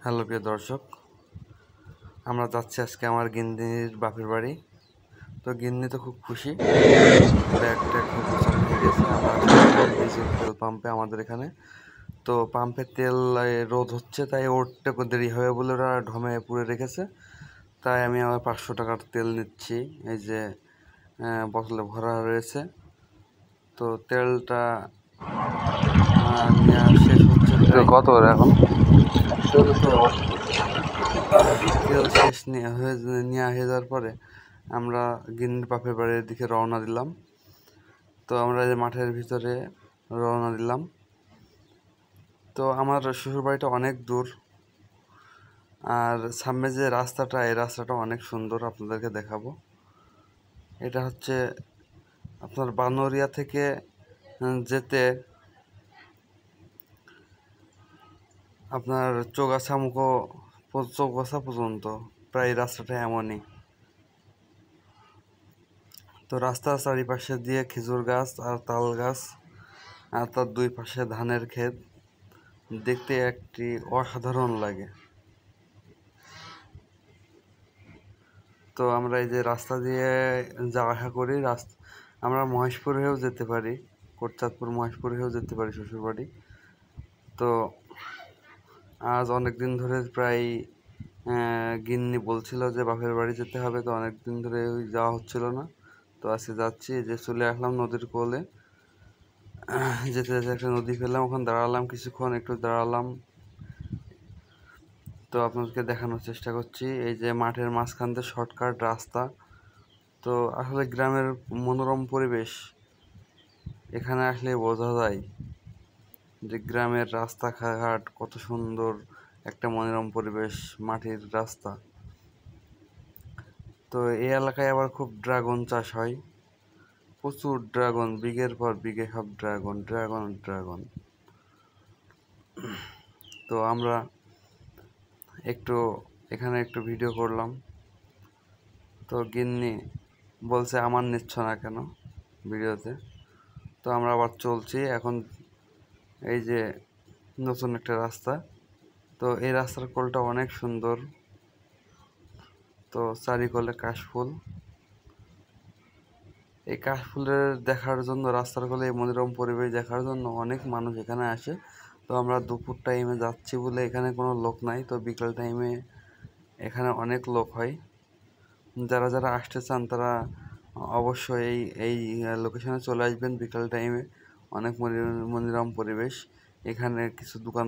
Hello প্রিয় দর্শক, আমরা যাচ্ছি আজকে আমার গিন্নির বাপের বাড়ি। তো গিন্নি তো খুব খুশি, ব্যাগ ট্যাগ গোছানো হয়ে গেছে। আমরা ডিজেল তেল পাম্পে আমাদের এখানে তো পাম্পে তেল রোধ হচ্ছে, তাই ওরটা দেরি হবে বলে ওরা ঢমে পুড়ে রেখেছে। তাই আমি আমার 500 টাকার তেল নিচ্ছি, এই যে বোতলে ভরা রয়েছে। তো তেলটা নেওয়া শেষ হচ্ছে প্রায়। কত এখন? তেল শেষ নেওয়া হয়ে যাওয়ার পরে আমরা গিন্নির বাপের বাড়ির দিকে রওনা দিলাম। তো আমরা যে মাঠের ভিতরে রওনা দিলাম। তো আমার শ্বশুরবাড়িটা অনেক দূর, আর সামনে যে রাস্তাটা, এই রাস্তাটা অনেক সুন্দর, আপনাদেরকে দেখাবো। এটা হচ্ছে আপনার বানরিয়া থেকে যেতে আপনার চৌগাছা পর্যন্ত প্রায় রাস্তাটা এমনই। তো রাস্তার চারিপাশে দিয়ে খেজুর গাছ আর তাল গাছ, আর তার দুই পাশে ধানের ক্ষেত, দেখতে একটি অসাধারণ লাগে। তো আমরা এই যে রাস্তা দিয়ে যাওয়া আসা করি, আমরা মহেশপুর হয়েও যেতে পারি, কোটচাঁদপুর মহেশপুর হয়েও যেতে পারি শ্বশুরবাড়ি। তো আজ অনেক দিন ধরে প্রায় গিন্নি বলছিল যে বাপের বাড়ি যেতে হবে, তো অনেক দিন ধরে যাওয়া হচ্ছিল না। তো আজকে যাচ্ছি, যে চলে আসলাম নদীর কোলে। যেতে যেতে একটা নদী পেলাম, ওখানে দাঁড়ালাম কিছুক্ষণ, একটু দাঁড়ালাম। তো আপনাদেরকে দেখানোর চেষ্টা করছি, এই যে মাঠের মাঝখান দিয়ে শর্টকাট রাস্তা। তো আসলে গ্রামের মনোরম পরিবেশ এখানে আসলে বোঝা যায় যে গ্রামের রাস্তাঘাট কত সুন্দর, একটা মনোরম পরিবেশ, মাটির রাস্তা। তো এই এলাকায় আবার খুব ড্রাগন চাষ হয়, প্রচুর ড্রাগন, বিঘের পর বিঘে সব ড্রাগন ড্রাগন ড্রাগন। তো আমরা এখানে একটু ভিডিও করলাম। তো গিন্নি বলছে আমার নিচ্ছ না কেন ভিডিওতে। তো আমরা আবার চলছি এখন, এই যে নতুন একটা রাস্তা। তো এই রাস্তার কোলটা অনেক সুন্দর। তো চারিকোলে কাশফুল, এই কাশফুলের দেখার জন্য, রাস্তার কোলে এই মনোরম পরিবেশ দেখার জন্য অনেক মানুষ এখানে আসে। তো আমরা দুপুর টাইমে যাচ্ছি বলে এখানে কোনো লোক নাই, তো বিকেল টাইমে এখানে অনেক লোক হয়। যারা যারা আসতে চান তারা অবশ্যই এই লোকেশনে চলে আসবেন বিকেল টাইমে। অনেক মনোরম পরিবেশ, এখানে কিছু দোকান